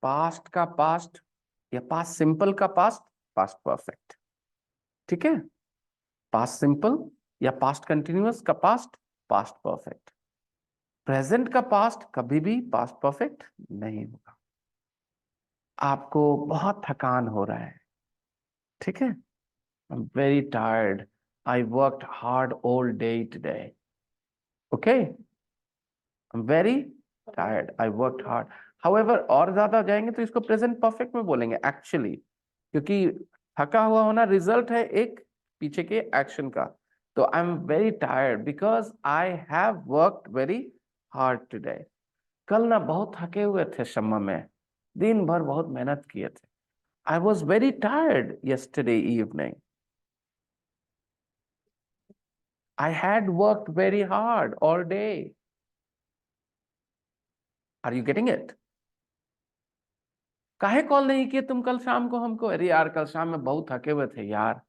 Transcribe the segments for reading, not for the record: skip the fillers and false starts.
Past का past या past simple का पास्ट पास्ट परफेक्ट, ठीक है। पास्ट सिंपल या पास्ट कंटिन्यूअस का पास्ट पास्ट परफेक्ट। प्रेजेंट का पास्ट कभी भी पास्ट परफेक्ट नहीं होगा। आपको बहुत थकान हो रहा है, ठीक है। I am very tired, I worked hard all day today, okay. I am very tired, I worked hard. However और ज्यादा जाएंगे तो इसको प्रेजेंट परफेक्ट में बोलेंगे एक्चुअली, क्योंकि थका हुआ होना रिजल्ट है एक पीछे के एक्शन का। तो I am very tired because I have worked very hard today. कल ना बहुत थके हुए थे शम्मा में, दिन भर बहुत मेहनत किए थे। I was very tired yesterday evening. I had worked very hard all day. Are you getting it? काहे कॉल नहीं किए तुम कल शाम को हमको? अरे यार कल शाम में बहुत थके हुए थे यार।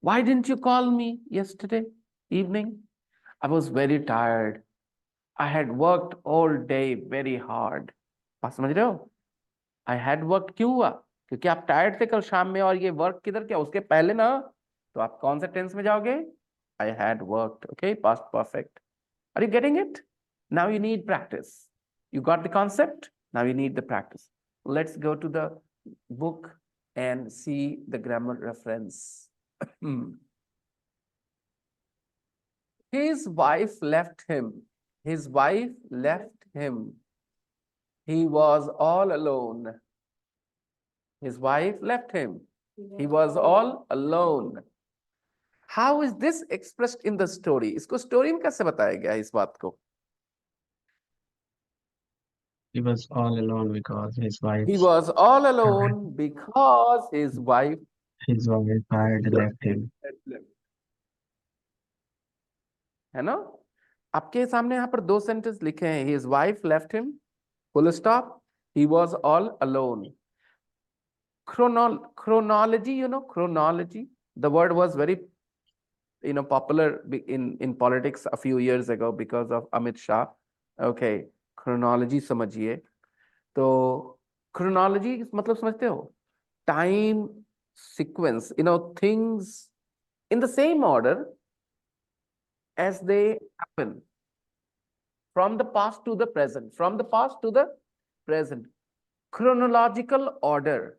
Why didn't you call me yesterday evening? I was very tired. I had worked all day very hard. बात समझ रहे हो? I had worked क्यों हुआ? क्योंकि आप टायर्ड थे कल शाम में, और ये वर्क किधर क्या उसके पहले ना, तो आप कौन से टेंस में जाओगे? I had worked, okay, past perfect. Are you getting it? Now you need practice. You got the concept? Now you need the practice. Let's go to the book and see the grammar reference. His wife left him. His wife left him. He was all alone. His wife left him. He was all alone. How is this expressed in the story? इसको story में कैसे बताया गया है इस बात को? He was all alone because He was all alone because his wife had left him. है ना? आपके सामने यहाँ पर दो सेंटेंस लिखे हैं, his wife left him, full stop, he was all alone. Chronology, chronology. The word was very, popular in politics a few years ago because of Amit Shah. Okay, chronology समझिए। तो chronology मतलब समझते हो? Time sequence, things in the same order as they happen, from the past to the present, from the past to the present. Chronological order.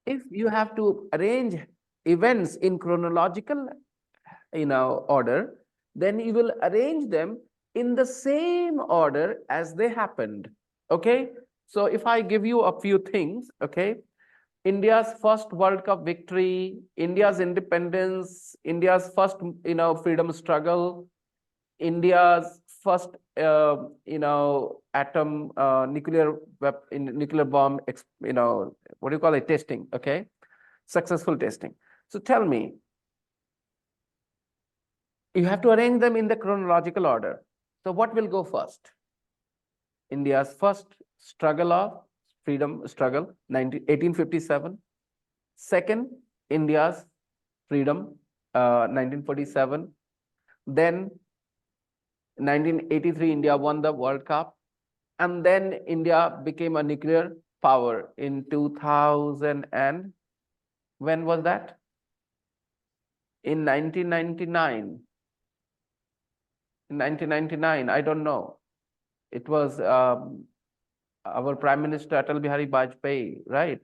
If you have to arrange events in chronological, order, then you will arrange them in the same order as they happened. Okay. So if I give you a few things, okay, India's first World Cup victory, India's independence, India's first, freedom struggle, India's first, atom, nuclear bomb, what do you call it? Testing. Okay. Successful testing. So tell me, you have to arrange them in the chronological order. So what will go first? India's first struggle of freedom struggle, 1857. Second, India's freedom, 1947. Then 1983, India won the World Cup. And then India became a nuclear power in 2000. And when was that? In 1999. In 1999, I don't know. It was our Prime Minister Atal Bihari Vajpayee, right?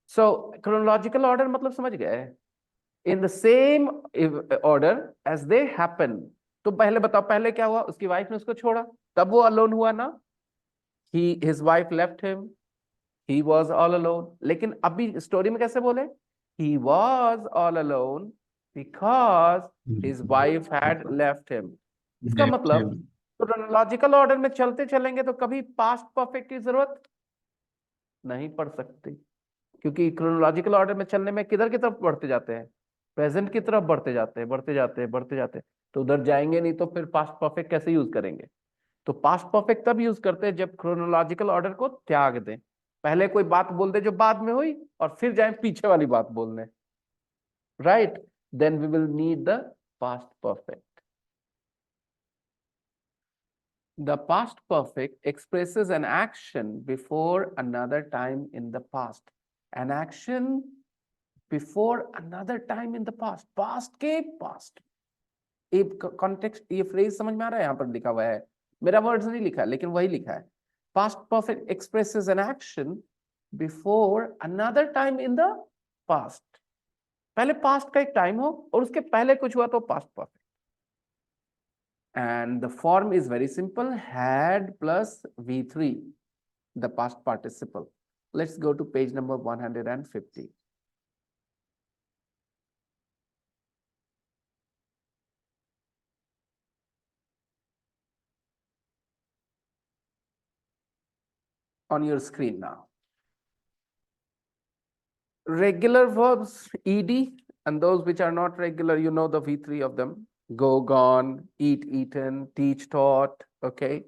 So chronological order मतलब समझ गए? In the same order as they happen. तो पहले बताओ, पहले क्या हुआ? उसकी वाइफ ने उसको छोड़ा, तब वो अलोन हुआ ना? His wife left him. He was all alone. लेकिन अभी स्टोरी में कैसे बोले? He was all alone because his wife had left him. इसका Left मतलब him. क्रोनोलॉजिकल ऑर्डर में चलते चलेंगे तो कभी पास्ट परफेक्ट की जरूरत नहीं पड़ सकती, क्योंकि क्रोनोलॉजिकल ऑर्डर में चलने में किधर की तरफ बढ़ते जाते हैं? प्रेजेंट की तरफ बढ़ते जाते हैं, बढ़ते जाते हैं, बढ़ते जाते हैं। तो उधर जाएंगे नहीं, तो फिर पास्ट परफेक्ट कैसे यूज करेंगे? तो पास्ट परफेक्ट तब यूज करते हैं जब क्रोनोलॉजिकल ऑर्डर को त्याग दें, पहले कोई बात बोल दे जो बाद में हुई, और फिर जाए पीछे वाली बात बोलने, right? Then we will need the past perfect. The past perfect expresses an action before another time in the past. An action before another time in the past. Past के past. ये कॉन्टेक्स्ट, ये phrase समझ में आ रहा है? यहाँ पर लिखा हुआ है, मेरा वर्ड्स नहीं लिखा है लेकिन वही लिखा है. Past perfect expresses an action before another time in the past. पहले पास्ट का एक टाइम हो और उसके पहले कुछ हुआ तो past perfect. And the form is very simple, had plus V3, the past participle. Let's go to page number 150. On your screen now. Regular verbs, ed, and those which are not regular, you know the V3 of them. Go, gone, eat, eaten, teach, taught, okay?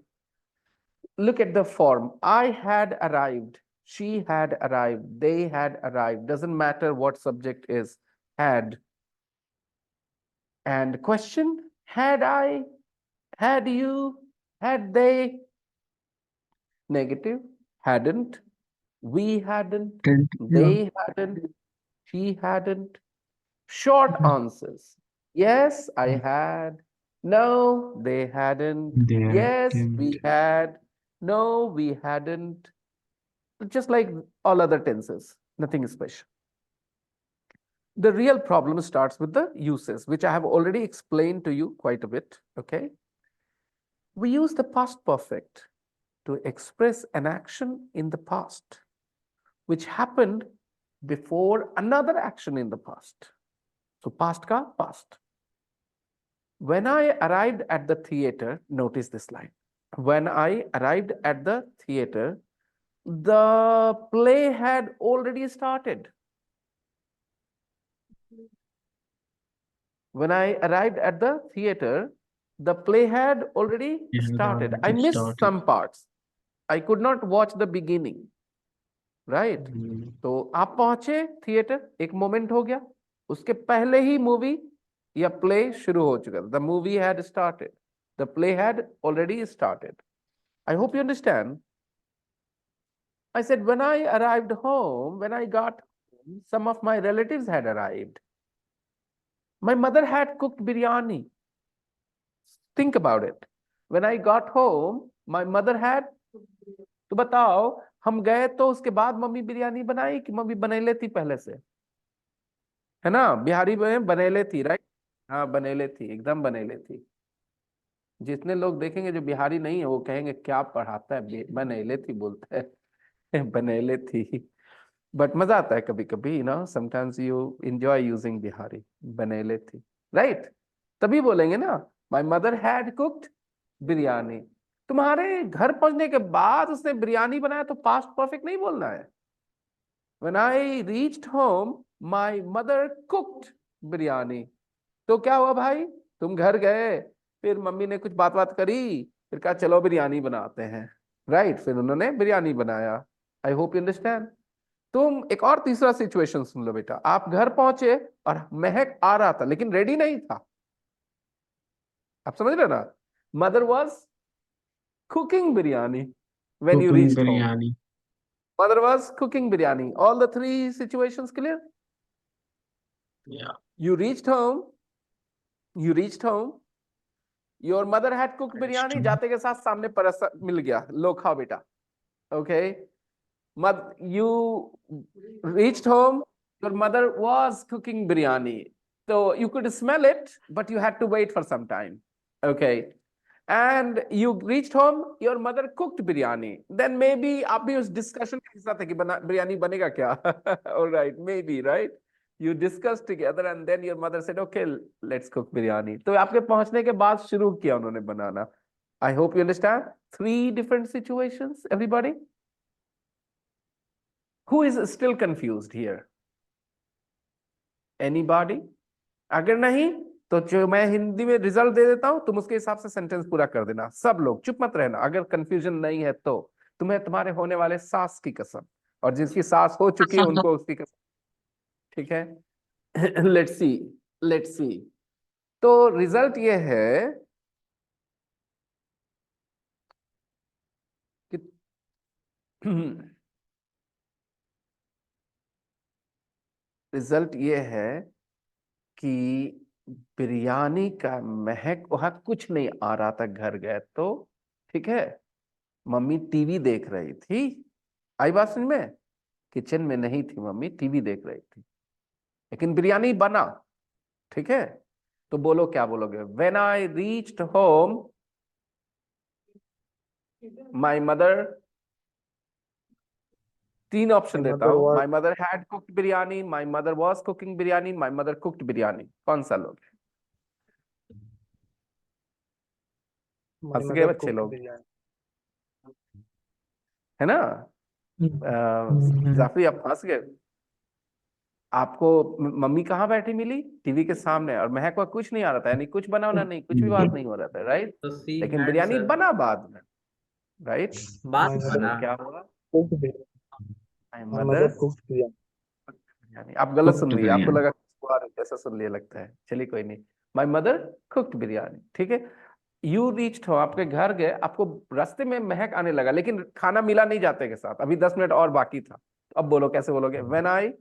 Look at the form. I had arrived, she had arrived, they had arrived. Doesn't matter what subject is, had. And question, had I, had you, had they? Negative, hadn't, we hadn't, Didn't you? they hadn't, she hadn't. Short answers. Yes, I had. No, they hadn't. They Yes, didn't. we had. No, we hadn't. Just like all other tenses, nothing special. The real problem starts with the uses, which I have already explained to you quite a bit. Okay. We use the past perfect to express an action in the past, which happened before another action in the past. So past ka past. When I arrived at the theater, notice this line. When I arrived at the theater, the play had already started. When I arrived at the theater, the play had already You had started. I already missed started. some parts. I could not watch the beginning, right? तो आप पहुंचे theatre, एक moment हो गया, उसके पहले ही movie या play शुरू हो चुका था. The movie had started, the play had already started. I hope you understand. I said, when I arrived home, when I got home, some of my relatives had arrived. My mother had cooked biryani. Think about it. When I got home, my mother had. तो बताओ, हम गए तो उसके बाद mummy biryani बनाई कि mummy बनेले थी पहले से? है ना, बिहारी में बनेले थी, राइट? हाँ, बनेले थी, एकदम बनेले थी. जितने लोग देखेंगे जो बिहारी नहीं है वो कहेंगे क्या पढ़ाता है, बनेले थी बोलता है. बनेले थी. बट मजा आता है कभी कभी, sometimes you enjoy using Bihari. बनेले थी, राइट? तभी बोलेंगे ना, my mother had cooked biryani. तुम्हारे घर पहुंचने के बाद उसने बिरयानी बनाया तो पास्ट परफेक्ट नहीं बोलना है. When I reached home my mother cooked biryani. तो क्या हुआ भाई, तुम घर गए, फिर मम्मी ने कुछ बात बात करी, फिर कहा चलो बिरयानी बनाते हैं, राइट? फिर उन्होंने बिरयानी बनाया. I hope you understand. तुम एक और तीसरा सिचुएशन सुन लो बेटा. आप घर पहुंचे और महक आ रहा था लेकिन रेडी नहीं था. आप समझ रहे ना? Mother was cooking biryani when you Cooking reached home. biryani. Mother was cooking biryani. All the three situations clear? Yeah. You reached home. You reached home. Your mother had cooked That's biryani. true. जाते के साथ सामने परस मिल गया, लो खाओ बेटा. Okay. You reached home. Your mother was cooking biryani. So you could smell it, but you had to wait for some time. Okay. And you reached home, your mother cooked biryani. Then maybe आप भी उस discussion के साथ है कि बिरयानी बनेगा क्या? All right, maybe, right? You discussed together and then your mother said, okay, let's cook biryani. तो आपके पहुंचने के बाद शुरू किया उन्होंने बनाना. I hope you understand. Three different situations, everybody. Who is still confused here? Anybody? अगर नहीं तो जो मैं हिंदी में रिजल्ट दे देता हूं, तुम उसके हिसाब से सेंटेंस पूरा कर देना. सब लोग चुप मत रहना. अगर कंफ्यूजन नहीं है तो तुम्हें तुम्हारे होने वाले सास की कसम, और जिसकी सास हो चुकी है उनको उसकी कसम. ठीक है? Let's see. Let's see. तो रिजल्ट ये है, रिजल्ट ये है कि बिरयानी का महक वहां कुछ नहीं आ रहा था, घर गए तो ठीक है, मम्मी टीवी देख रही थी। आई बात समझ में? किचन में नहीं थी मम्मी, टीवी देख रही थी, लेकिन बिरयानी बना। ठीक है, तो बोलो क्या बोलोगे? When I reached home my mother, तीन ऑप्शन My देता mother हूं, was my mother had cooked biryani, my mother was cooking biryani, my mother cooked biryani, कौन सा लोगे? my हंस गए mother बच्चे cooked लोग, biryani. है ना? Mhm. जाफरी आप हंस गए। आपको मम्मी कहाँ बैठी मिली? टीवी के सामने, और महक को कुछ नहीं आ रहा था, यानी कुछ बनाना नहीं, कुछ भी बात नहीं हो रहा था, राइट? तो सी लेकिन हैड बिरयानी सर बना बाद में, राइट? बात My mother तो बना। क्या हुआ? cooked biryani. My My mother, mother cooked biryani. यानी आप गलत सुन कुक्ड लिए, आपको बिरयानी। लगा ऐसा सुन लिया लगता है, चलिए कोई नहीं। माई मदर कुक्ड बिरयानी, ठीक है। यू रीच्ड हो, आपके घर गए, आपको रास्ते में महक आने लगा, लेकिन खाना मिला नहीं जाते के साथ, अभी 10 मिनट और बाकी था। तो अब बोलो कैसे बोलोगे? When I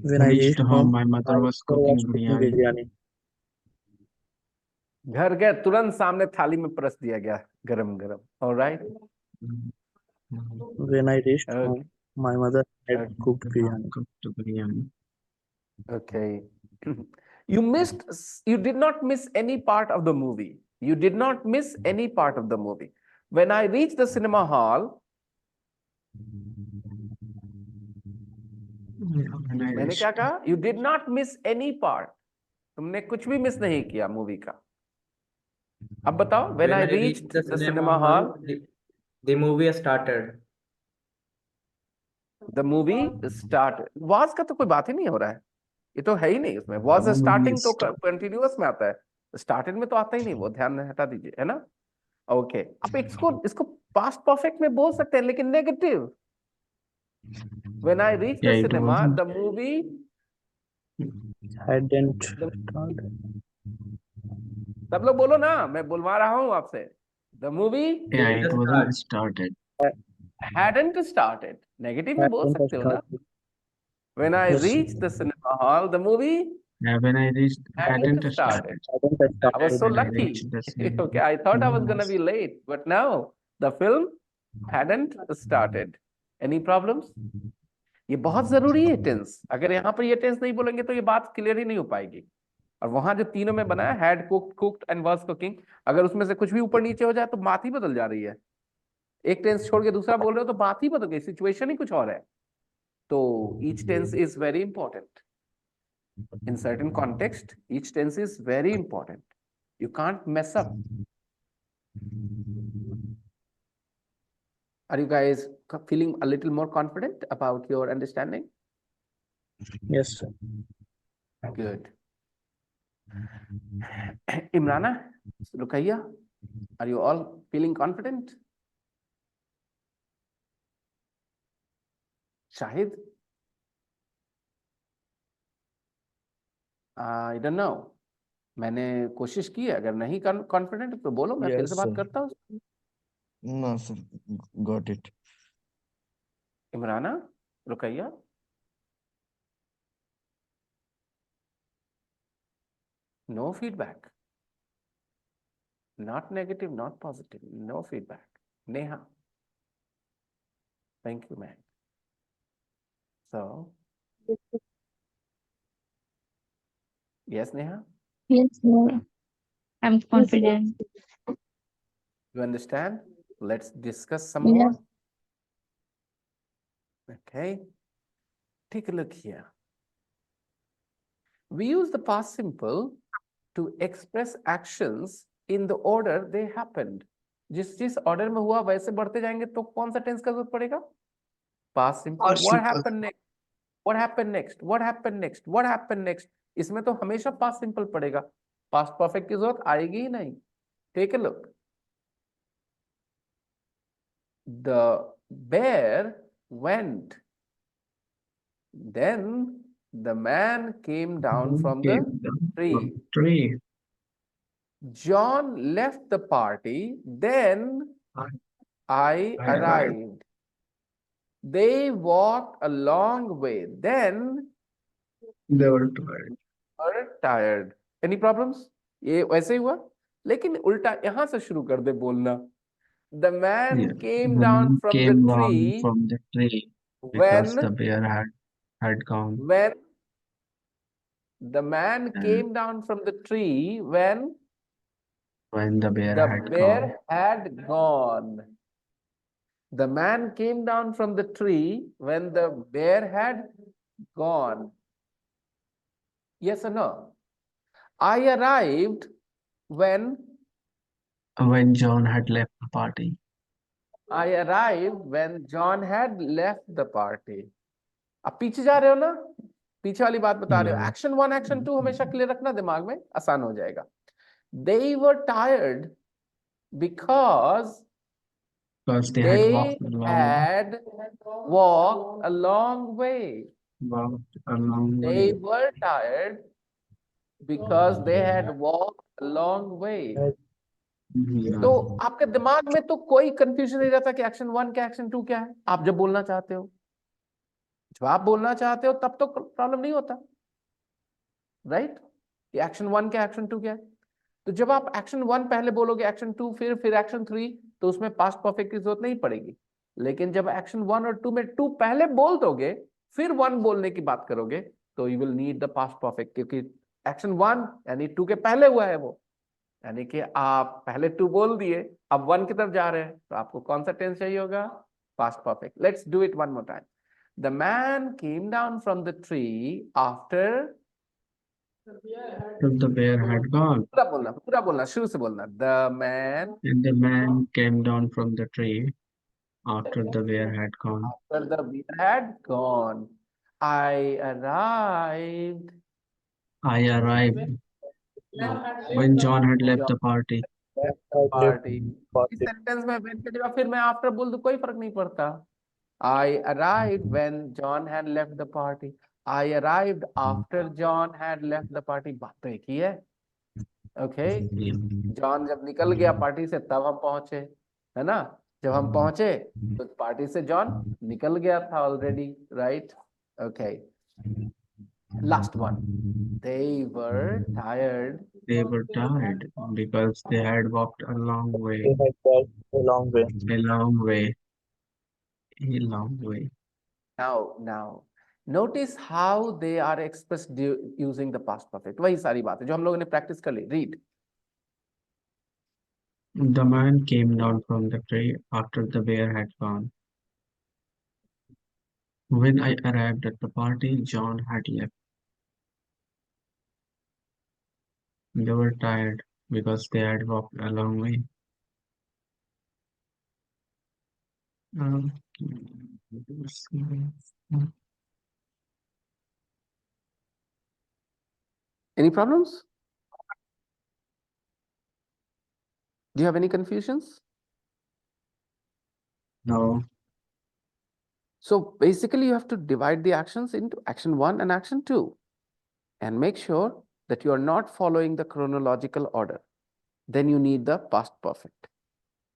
When I Reached reached home, home, my my mother was mother was cooking cooking biryani. biryani. घर गए, तुरंत सामने थाली में परस दिया गया, गरम गरम। Alright, When I reached okay, home, my mother had okay, cooked biryani. Cooked biryani. Okay. you missed, you did not miss any part of the movie, you did not miss any part of the movie. When I reached the cinema hall, When I मैंने क्या reached, कहा? You did not miss any part, तुमने कुछ भी miss नहीं किया movie का। अब बताओ, when when I I reached reached the the cinema cinema hall, hall, the movie started. the movie started, was का तो कोई बात ही नहीं हो रहा है, ये तो है ही नहीं उसमें। The was movie starting तो started. कंटिन्यूअस में आता है, स्टार्टेड में तो आता ही नहीं, वो ध्यान में हटा दीजिए, है ना? ओके, आप इसको इसको पास्ट परफेक्ट में बोल सकते हैं, लेकिन negative. When I reach the Yeah, it cinema, wasn't. The movie, Hadn't the, started. सब लोग बोलो ना, मैं बुलवा रहा हूं आपसे। The movie Yeah, Didn't it start. wasn't started. hadn't started, negative में बोल Hadn't सकते हो ना। started. When I Yes, reach the cinema hall, the movie Yeah, when I reached, hadn't hadn't started. started. hadn't I was started. so When I lucky. reached the cinema, Okay, I thought I was gonna cinemas. be late, but no, the film hadn't started. Any problems? ये बहुत जरूरी है tense, अगर यहाँ पर ये tense नहीं बोलेंगे तो ये बात क्लियर ही नहीं हो पाएगी। और वहां जो तीनों में बनाया, had cooked, cooked and was cooking, अगर उसमें से कुछ भी ऊपर नीचे हो जाए तो बात ही बदल जा रही है। एक टेंस छोड़ के दूसरा बोल रहे हो तो बात ही बदल गई, सिचुएशन ही कुछ और है। तो each tense is very important in certain context. Each tense is very important, you can't mess up. Are you guys feeling a little more confident about your understanding? Yes, sir. Good. Imrana, Rukaiya, are you all feeling confident? Shahid, I don't know, मैंने कोशिश की है, अगर नहीं confident तो बोलो, मैं फिर से Yes, बात sir. करता हूँ। No, sir. Got it. Imrana, Ruqaiya, no feedback, not negative, not positive, no feedback. Neha, thank you, man. So, yes, Neha, Yes, sir. I'm confident. you understand? Let's discuss some Yes. more. Okay, take a look here. We use the past simple to express actions in the order they happened. जिस order में हुआ वैसे बढ़ते जाएंगे तो कौन सा tense का जरूरत पड़ेगा? Past simple. Past What simple. happened next? What happened next? What happened next? What happened next? इसमें तो हमेशा past simple पड़ेगा, past perfect की जरूरत आएगी ही नहीं। Take a look. The bear went. Then the man came down Then from the came down tree. from tree. John left the party. Then I I arrived. arrived. They walked a long way. Then They were tired. were tired. Any problems? ये वैसे ही हुआ, लेकिन उल्टा यहां से शुरू कर दे बोलना. The man Yeah. came The down man from the came down tree from the tree because the when bear had gone. when the man And came down from the tree when the bear the had bear gone, had gone. The man came down from the tree when the bear had gone. Yes or no? I arrived when John had left the party. I arrived when John had left the party. अब पीछे जा रहे हो ना, पीछे वाली बात बता रहे हो. Yeah. एक्शन 1 एक्शन 2 हमेशा क्लियर रखना दिमाग में, आसान हो जाएगा. They were tired because Because they had they walked a long had walked a long way. way. They were tired because they had walked a long way. Yeah. तो आपके दिमाग में तो कोई कंफ्यूजन नहीं रहता कि एक्शन 1 क्या एक्शन 2 क्या है. आप जब बोलना चाहते हो, जब आप बोलना चाहते हो तब तो प्रॉब्लम नहीं होता, राइट? कि एक्शन 1 क्या एक्शन 2 क्या है. तो जब आप एक्शन 1 पहले बोलोगे, एक्शन 2 फिर एक्शन 3, तो उसमें पास्ट परफेक्ट की जरूरत नहीं पड़ेगी. लेकिन जब एक्शन 1 और 2 में 2 पहले बोल दोगे फिर 1 बोलने की बात करोगे, तो you will need the past perfect, क्योंकि एक्शन 1 यानी 2 के पहले हुआ है वो, यानी कि आप पहले 2 बोल दिए, अब 1 की तरफ जा रहे हैं, तो आपको कौन सा टेंस चाहिए होगा? Past perfect. Let's do it one more time. The man came down from the tree after. The bear had gone. पूरा बोलना, शुरू से बोलना. The man And the man came down from the tree after the bear had gone. after the bear had gone. I arrived I arrived when John had left the party. party. इस sentence में when के जगह फिर मैं after बोल दूं कोई फर्क नहीं पड़ता. I arrived when John had left the party. I arrived after John had left the party. बात तो एक ही है. Okay. जॉन जब निकल गया पार्टी से तब हम पहुंचे, है ना? जब हम पहुंचे तो पार्टी से जॉन निकल गया था already, right? Okay. Last one. They were tired They were tired because they had walked a long way. They had walked a long way. A long way. A long way. now notice how they are expressed using the past perfect. वही सारी बातें जो हम लोगों ने practice कर ली. Read. The man came down from the tree after the bear had gone. When I arrived at the party, John had left. They were tired because they had walked a long way. Any problems? Do you have any confusions? No. So basically you have to divide the actions into action 1 and action 2 and make sure that you are not following the chronological order. Then you need the past perfect.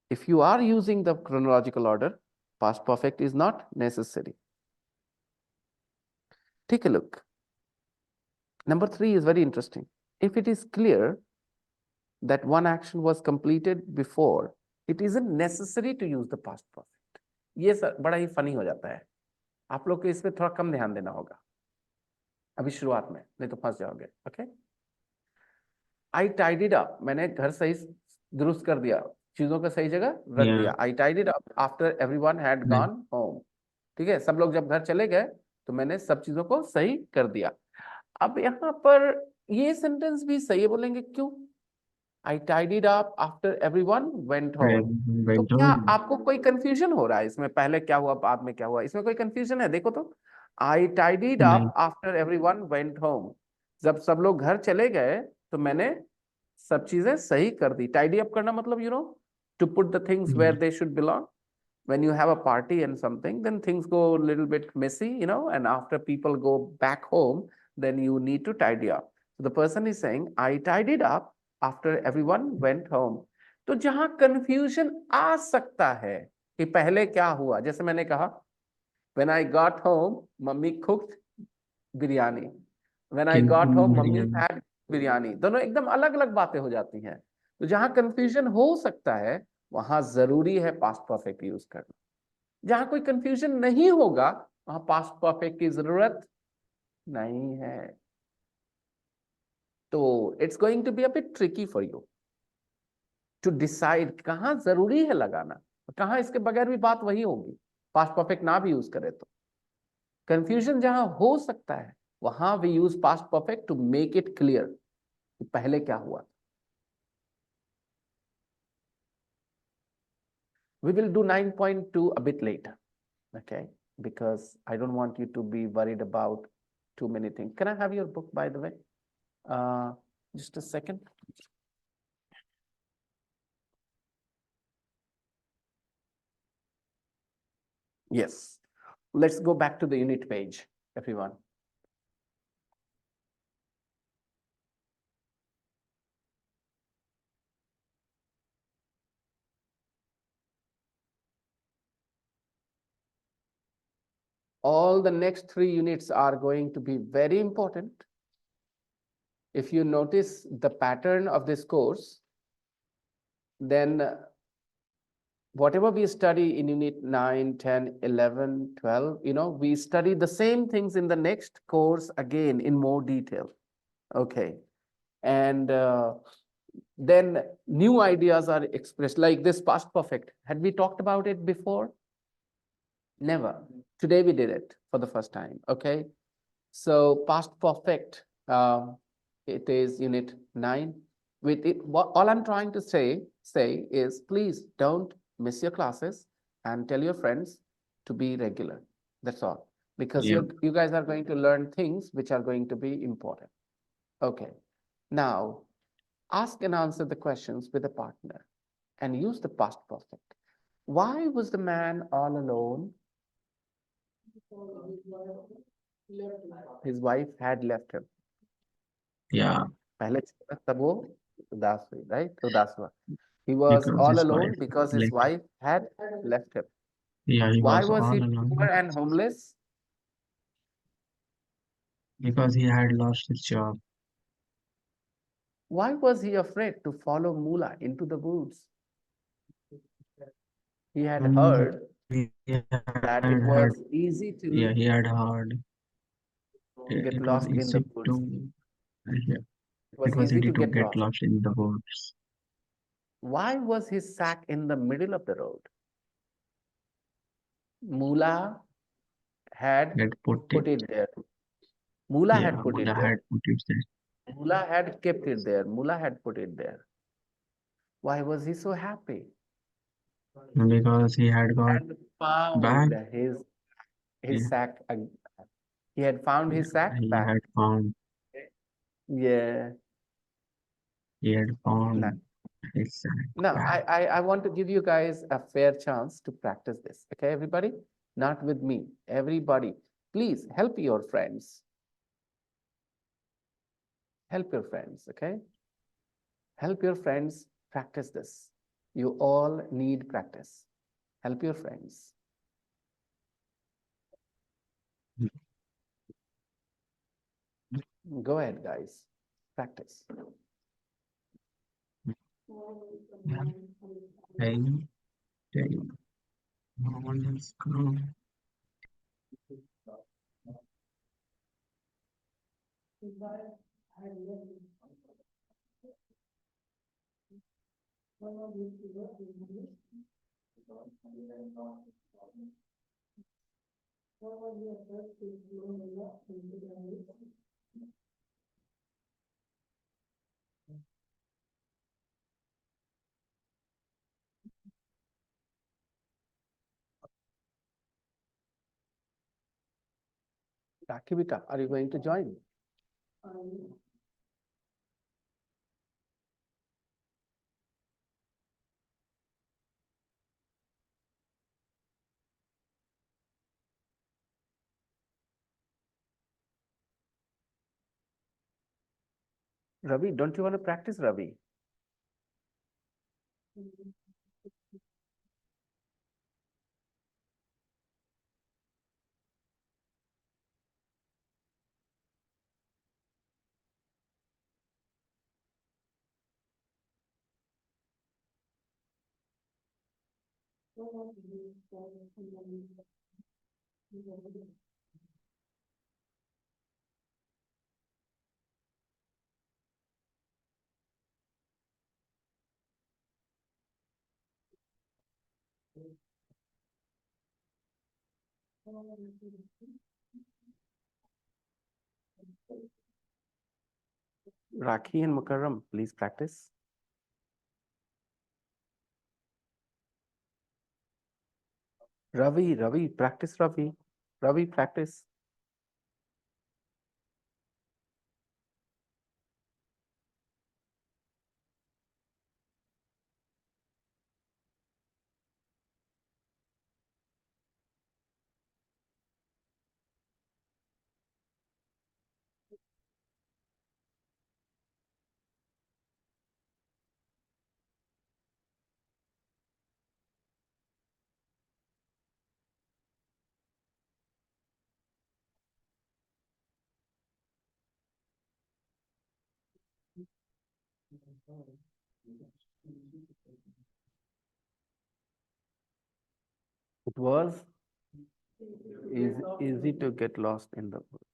If you are using the chronological order, past perfect is not necessary. Take a look. Number 3 is very interesting. If it is clear that one action was completed before, it isn't necessary to use the past perfect. ये sir बड़ा ही funny हो जाता है. आप लोग को इस पे थोड़ा कम ध्यान देना होगा अभी शुरुआत में, नहीं तो फंस जाओगे. ओके. आई टाइडिड अप, मैंने घर सही दुरुस्त कर दिया, चीजों को सही जगह रख दिया. I tidied up after everyone had gone home. ठीक है, सब लोग जब घर चले गए तो मैंने सब चीजों को सही कर दिया. अब यहाँ पर ये सेंटेंस भी सही है, बोलेंगे क्यों? I tidied up after everyone went home. तो क्या आपको कोई कंफ्यूजन हो रहा है इसमें? पहले क्या हुआ बाद में क्या हुआ, इसमें कोई कंफ्यूजन है? देखो तो. I tidied up after everyone went home. जब सब लोग घर चले गए तो मैंने सब चीजें सही कर दी. टाइडी अप करना मतलब to put the things where they should belong. When you have a party and something, then things go a little bit messy, and after people go back home, then you need to tidy up. So the person is saying, I tidied up after everyone went home. तो जहां confusion आ सकता है कि पहले क्या हुआ, जैसे मैंने कहा When I got home, mummy cooked biryani. When I King got home, mummy biryani. had biryani. दोनों एकदम अलग अलग बातें हो जाती हैं. तो जहां कंफ्यूजन हो सकता है वहां जरूरी है पास्ट परफेक्ट यूज करना. जहां कोई कंफ्यूजन नहीं होगा वहां पास्ट परफेक्ट की जरूरत नहीं है. तो it's going to be a bit tricky for you to decide कहां जरूरी है लगाना, कहां इसके बगैर भी बात वही होगी पास्ट परफेक्ट ना भी यूज करे तो. कंफ्यूजन जहां हो सकता है वहां we use past perfect to make it clear कि पहले क्या हुआ. We will do 9.2 a bit later, okay? Because I don't want you to be worried about too many things. Can I have your book, by the way? Just a second. Yes. Let's go back to the unit page, everyone. All the next 3 units are going to be very important. If you notice the pattern of this course, then whatever we study in unit 9, 10, 11, 12, we study the same things in the next course again in more detail. Okay. And then new ideas are expressed, like this past perfect. Had we talked about it before? Never. Today we did it for the first time. Okay. So past perfect, it is unit 9. With it, all I'm trying to say is please don't miss your classes and tell your friends to be regular. That's all. Because Yeah. you guys are going to learn things which are going to be important. Okay. Now, ask and answer the questions with a partner and use the past perfect. Why was the man all alone? His wife had left him. Yeah. पहले तब वो उदास हुई, right? उदास हुआ. He was Because all his alone wife because his left. wife had left him. Yeah, he Why was was all he poor alone and homeless? because he had lost his job. Why was he afraid to follow Mula into the woods? He had heard He that had it heard. was easy Yeah, to he had heard. get It was lost in the easy woods. to. Yeah, It was it was easy easy to to get get lost. lost in the woods. Why was his sack in the middle of the road? Mula had Had put put it. it there. Mula Yeah, had put Mula it had there. put it there. Mula had kept it there. Mula had put it there. Why was he so happy? Because he had got And found back. his Yeah, sack. He had found his yeah, sack back. Yeah. he had Now, found his sack now back. I want to give you guys a fair chance to practice this. Okay, everybody? Not with me. Everybody, please help your friends. Help your friends, okay? Help your friends practice this. You all need practice. Help your friends. Go ahead, guys. Practice. Yeah. Hey, hey, no one is coming. Rakibita, are you going to join? Ravi, don't you want to practice, Ravi? Rakhi and Mukarram, please practice. Ravi, practice, Ravi. Ravi, practice. It was easy to get lost in the woods.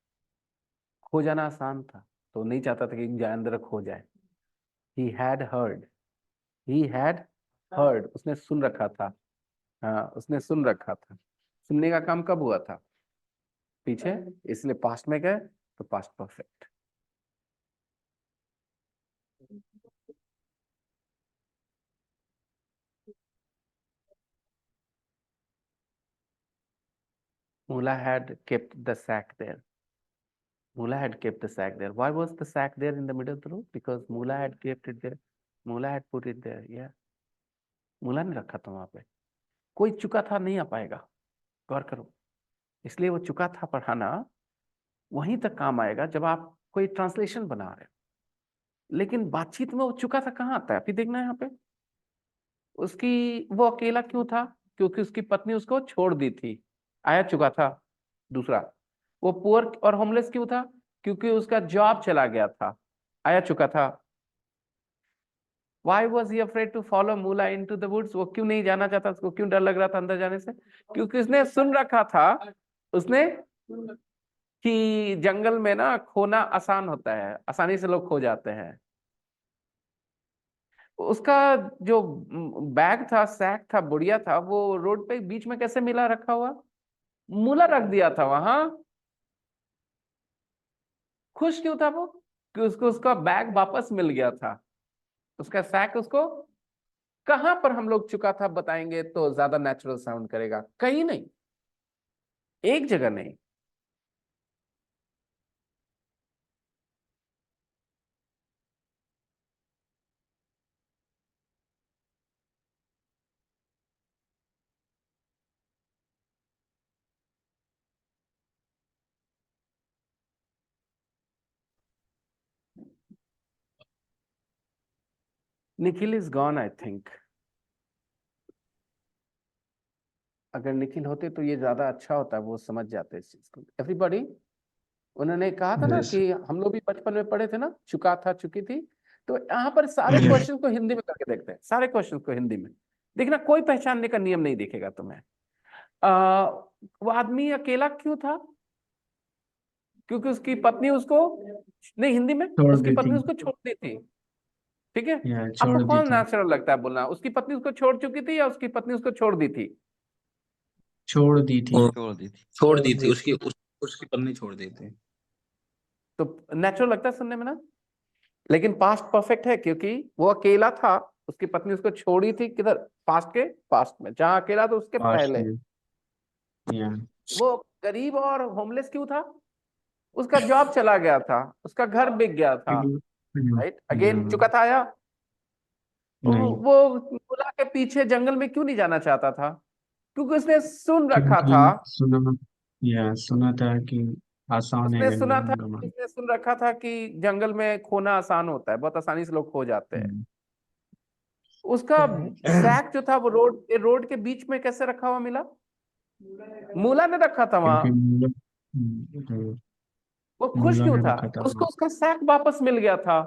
खो जाना आसान था, तो नहीं चाहता था कि जानवर खो जाए. He had heard. He had heard. उसने सुन रखा था. हाँ, उसने सुन रखा था. सुनने का काम कब हुआ था? पीछे, इसलिए पास्ट में गए तो past perfect. Mula had kept the sack there. Mula had kept the sack there. Why was the sack there in the middle of the road? Because Mula had kept it there. Mula had put it there. Yeah. Mula ने रखा था वहां पे. कोई चुका था नहीं आ पाएगा. गौर करो. इसलिए वो चुका था पढ़ाना वहीं तक काम आएगा जब आप कोई ट्रांसलेशन बना रहे हो. लेकिन बातचीत में वो चुका था कहाँ आता है? अभी देखना है यहाँ पे. उसकी वो अकेला क्यों था? क्योंकि उसकी पत्नी उसको छोड़ दी थी. आया चुका था. दूसरा, वो पुअर और होमलेस क्यों था? क्योंकि उसका जॉब चला गया था. आया चुका था. Why was he afraid to follow Mula into the woods? वो क्यों नहीं जाना चाहता? उसको क्यों डर लग रहा था अंदर जाने से? क्योंकि उसने सुन रखा था उसने कि जंगल में ना खोना आसान होता है, आसानी से लोग खो जाते हैं. उसका जो बैग था, सैक था, बुढ़िया था, वो रोड पे बीच में कैसे मिला रखा हुआ? मूला रख दिया था वहां. खुश क्यों था वो? कि उसको उसका बैग वापस मिल गया था. उसका सैक उसको कहां पर हम लोग चुका था बताएंगे तो ज्यादा नेचुरल साउंड करेगा. कहीं नहीं, एक जगह नहीं. Nikhil is gone I think. अगर निखिल होते तो ये ज्यादा अच्छा होता, वो समझ जाते इस चीज को. एवरीबॉडी, उन्होंने कहा था ना Yes. कि हम लोग भी बचपन में पढ़े थे ना, चुका था, चुकी थी. तो यहाँ पर सारे क्वेश्चन को हिंदी में करके देखते हैं. सारे क्वेश्चन को हिंदी में देखना. कोई पहचानने का नियम नहीं दिखेगा तुम्हें. वो आदमी अकेला क्यों था? क्योंकि उसकी पत्नी उसको नहीं, हिंदी में छोड़ उसकी दी पत्नी थी. उसको छोड़ दी थी. ठीक है. या आपको छोड़ दी कौन थी. नेचुरल लगता है बोलना? उसकी पत्नी उसको छोड़ चुकी थी या उसकी पत्नी उसको छोड़ दी थी? छोड़ दी थी. छोड़ दी थी. छोड़ दी थी. उसकी पत्नी छोड़ दी थी. तो नेचुरल लगता है सुनने में ना. लेकिन पास्ट परफेक्ट है क्योंकि वो अकेला था. उसकी पत्नी उसको छोड़ी थी किधर? पास्ट के पास्ट में, जहां अकेला था उसके पास्ट पहले. में. या वो गरीब और होमलेस क्यों था? उसका जॉब चला गया था, उसका घर बिक गया था. राइट. अगेन चुका था. आया. नहीं. वो मुला के पीछे जंगल में क्यों नहीं जाना चाहता था? क्योंकि उसने सुन रखा क्योंकि था. सुना था कि आसान है उसने सुना था, जंगल में. उसने सुन रखा था कि जंगल में खोना आसान होता है, बहुत आसानी से लोग खो जाते हैं. उसका सैक जो था वो रोड के बीच में कैसे रखा हुआ मिला? मूला ने रखा था क्योंकि वहां. वो खुश मूला क्यों ने था? रखा था उसको उसका सैक वापस मिल गया था.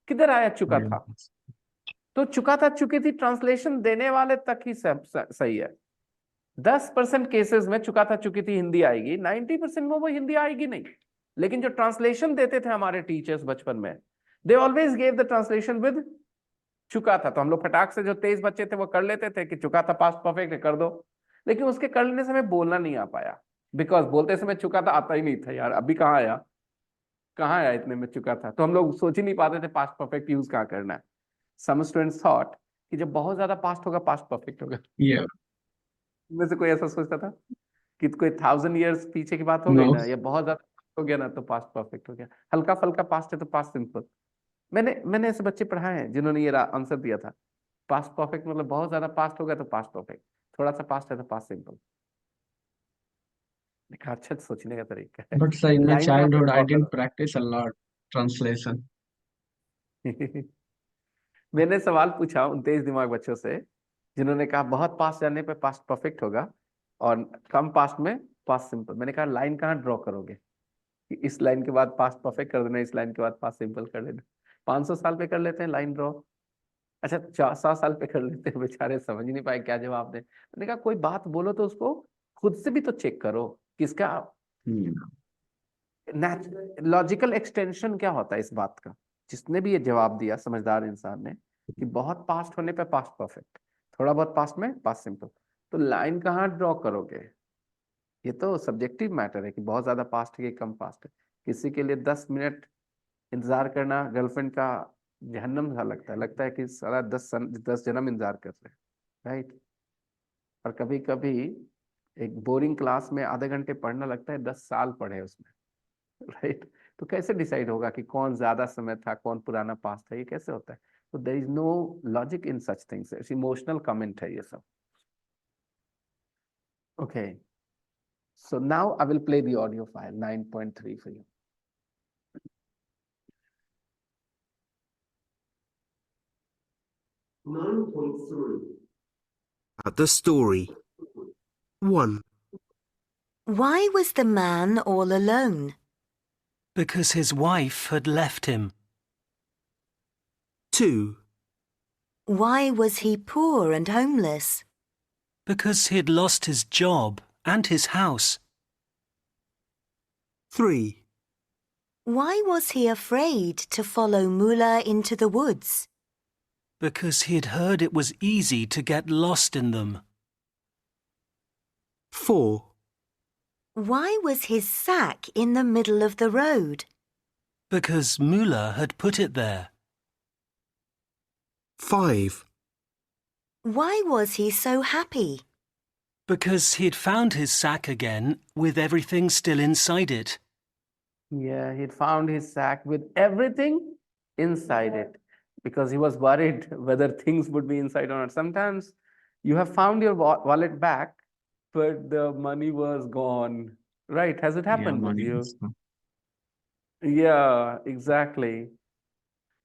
किधर आया चुका था? वहाँ. तो चुका था, चुकी थी, ट्रांसलेशन देने वाले तक ही सही है. 10% केसेस में चुका था चुकी थी हिंदी आएगी, 90% में वो हिंदी आएगी नहीं। लेकिन जो ट्रांसलेशन देते थे हमारे टीचर्स बचपन में, they always gave the translation with चुका था। तो हम लोग फटाक से, जो तेज बच्चे थे वो कर लेते थे कि चुका था पास्ट परफेक्ट कर दो, लेकिन उसके करने से हमें बोलना नहीं आ पाया, बिकॉज बोलते समय चुका था आता ही नहीं था यार, अभी कहाँ आया, कहाँ आया इतने में चुका था। तो हम लोग सोच ही नहीं पाते थे पास्ट परफेक्ट यूज कहाँ करना है। सम स्टूडेंट्स थॉट कि जब बहुत ज्यादा पास्ट होगा पास्ट परफेक्ट होगा। Yeah. में से कोई ऐसा सोचता था कि कोई 1000 years पीछे की बात हो गई No. ना, ये बहुत ज्यादा हो गया ना तो पास्ट परफेक्ट हो गया, हल्का फल्का पास्ट है तो पास्ट सिंपल। मैंने ऐसे बच्चे पढ़ाए हैं जिन्होंने ये आंसर दिया था, पास्ट परफेक्ट मतलब बहुत ज्यादा पास्ट होगा तो पास्ट परफेक्ट, थोड़ा सा पास्ट है तो पास्ट सिंपल। देखा, अच्छा सोचने का तरीका है। But sir, in my line कहाँ पे childhood, I draw didn't practice a lot translation. करो। मैंने सवाल पूछा उन तेज दिमाग बच्चों से जिन्होंने कहा बहुत पास्ट जाने पे पास्ट परफेक्ट होगा और कम पास्ट में पास्ट सिंपल। मैंने कहा लाइन कहाँ ड्रॉ करोगे कि इस लाइन के बाद पास्ट परफेक्ट कर देना, इस लाइन के बाद पास्ट सिंपल कर देना। 500 साल पे कर लेते हैं लाइन ड्रॉ। अच्छा 100 साल पे कर लेते हैं, बेचारे समझ ही नहीं पाए क्या जवाब दे। मैंने कहा कोई बात बोलो तो उसको खुद से भी तो चेक करो किसका लॉजिकल एक्सटेंशन क्या होता है इस बात का। जिसने भी ये जवाब दिया समझदार इंसान ने कि बहुत पास्ट होने पे पास्ट परफेक्ट, थोड़ा बहुत पास्ट में पास्ट सिंपल, तो लाइन कहाँ ड्रॉ करोगे। ये तो सब्जेक्टिव मैटर है कि बहुत ज्यादा पास्ट है कि कम पास्ट है। किसी के लिए 10 मिनट इंतजार करना गर्लफ्रेंड का जहन्नम सा लगता है कि सारा 10 जन्म इंतजार कर रहे हैं, राइट। और कभी कभी एक बोरिंग क्लास में आधे घंटे पढ़ना लगता है 10 साल पढ़े उसमें, राइट। तो कैसे डिसाइड होगा कि कौन ज्यादा समय था, कौन पुराना पास्ट है, ये कैसे होता है। तो there is no logic in such things, it's emotional comment है ये सब। Okay, so now I will play the audio file 9.3 for you. The story. 1. Why was the man all alone? Because his wife had left him. 2. Why was he poor and homeless? Because he'd lost his job and his house. 3. Why was he afraid to follow Mullah into the woods? Because he'd heard it was easy to get lost in them. 4. Why was his sack in the middle of the road? Because Mullah had put it there. 5. Why was he so happy? Because he'd found his sack again with everything still inside it. Yeah, he'd found his sack with everything inside it because he was worried whether things would be inside or not. Sometimes you have found your wallet back, but the money was gone. Right? Has it happened with you? Yeah, exactly.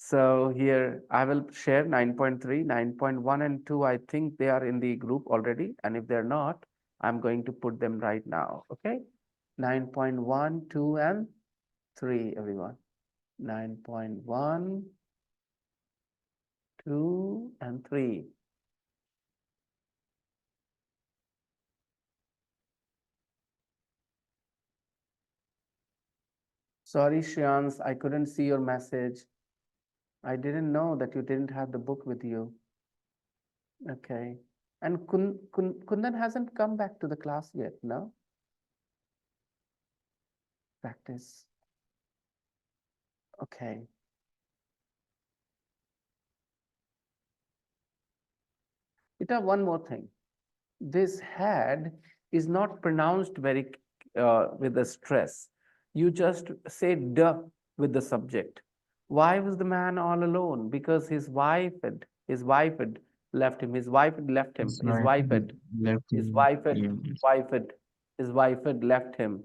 So here I will share 9.3, 9.1 and 2. I think they are in the group already. And if they're not, I'm going to put them right now. Okay. 9.1, 2 and 3, everyone. 9.1, 2 and 3. Sorry, Shreyans, I couldn't see your message. I didn't know that you didn't have the book with you. Okay. And Kundan hasn't come back to the class yet, no? Practice. Okay. Ita, one more thing. This had is not pronounced very with the stress. You just say duh with the subject. Why was the man all alone? Because his wife had left him. His wife had left him. His wife had left him.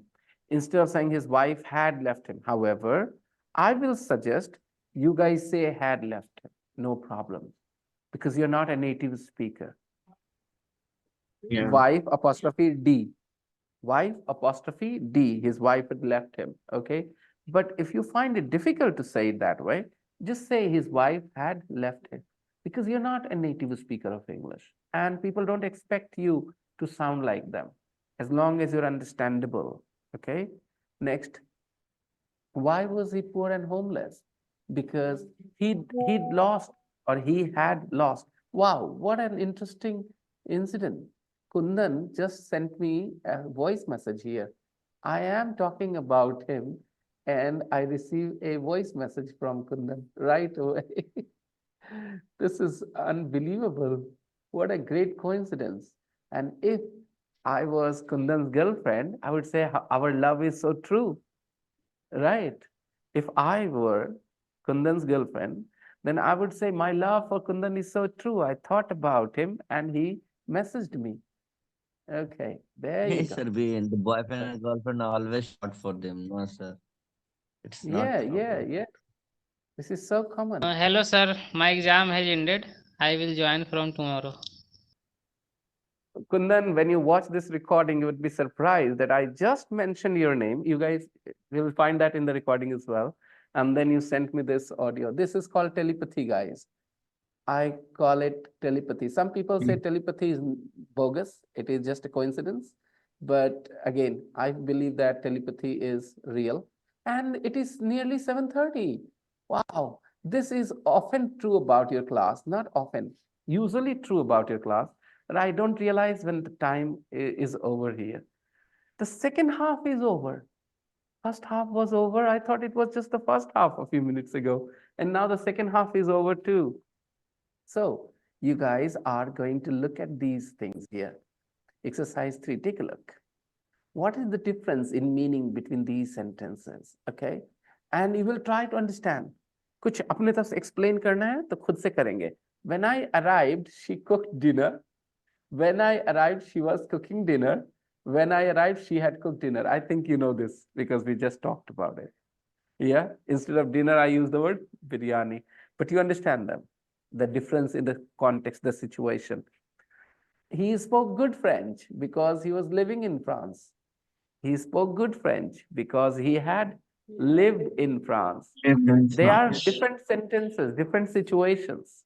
Instead of saying his wife had left him. However, I will suggest you guys say had left him. No problem. Because you're not a native speaker. Yeah. Wife apostrophe D. Wife apostrophe D. His wife had left him. Okay. But if you find it difficult to say it that way, just say his wife had left him, because you're not a native speaker of English and people don't expect you to sound like them, as long as you're understandable. Okay. Next, why was he poor and homeless? Because he'd lost, or he had lost. Wow, what an interesting incident. Kundan just sent me a voice message here. I am talking about him, and I received a voice message from Kundan right away. This is unbelievable. What a great coincidence. And if I was Kundan's girlfriend, I would say our love is so true. Right. If I were Kundan's girlfriend, then I would say my love for Kundan is so true. I thought about him and he messaged me. Okay, there you Hey, go. sir, the boyfriend and girlfriend are always short for them. No, sir. It's Yeah, not yeah, proper. yeah. This is so common. Hello, sir. My exam has ended. I will join from tomorrow. Kundan, when you watch this recording, you would be surprised that I just mentioned your name. You guys will find that in the recording as well. And then you sent me this audio. This is called telepathy, guys. I call it telepathy. Some people say telepathy is bogus. It is just a coincidence. But again, I believe that telepathy is real. And it is nearly 7:30. Wow. This is often true about your class. Not often, usually true about your class. But I don't realize when the time is over here. The second half is over. First half was over. I thought it was just the first half a few minutes ago. And now the second half is over too. So you guys are going to look at these things here. Exercise 3, take a look. What is the difference in meaning between these sentences? Okay. And you will try to understand. कुछ अपने तरफ से explain करना है तो खुद से करेंगे. When I arrived, she cooked dinner. When I arrived, she was cooking dinner. When I arrived, she had cooked dinner. I think you know this because we just talked about it. Yeah. Instead of dinner, I use the word biryani. But you understand them. The difference in the context, the situation. He spoke good French because he was living in France. He spoke good French because he had lived in France. They are different sentences, different situations.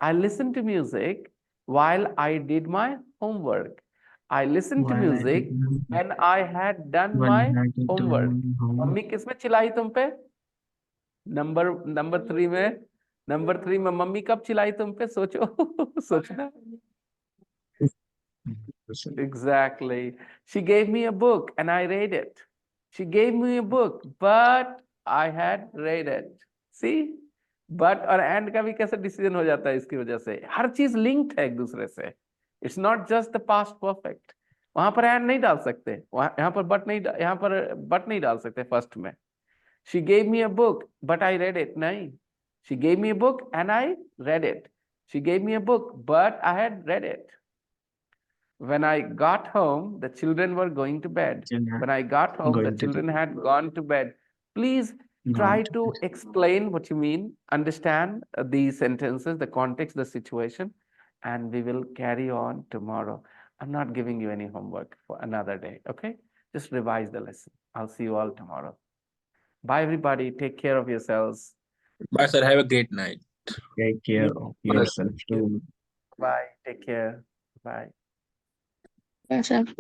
I listened to music while I did my homework. I listened to music when I had done my homework. Mummy किसमें चिल्लाई तुम पे? Number 3 में mummy कब चिल्लाई तुम पे? सोचो सोचना. Exactly. She gave me a book and I read it. She gave me a book, but I had read it. See? But और and का भी कैसे डिसीजन हो जाता है इसकी वजह से. हर चीज लिंक्ड है एक दूसरे से. It's not just the past perfect. वहां पर and नहीं डाल सकते. यहाँ पर but नहीं डाल सकते फर्स्ट में. She gave me a book, but I read it. नहीं. She gave me a book and I read it. She gave me a book, but I had read it. When I got home, the children were going to bed. When I got home, the children had gone to bed. Please try to explain what you mean, understand these sentences, the context, the situation, and we will carry on tomorrow. I'm not giving you any homework for another day, okay? Just revise the lesson. I'll see you all tomorrow. Bye, everybody. Take care of yourselves. Bye, sir. Have a great night. Take care of yourself too. Bye. Take care. Bye. Yes, sir.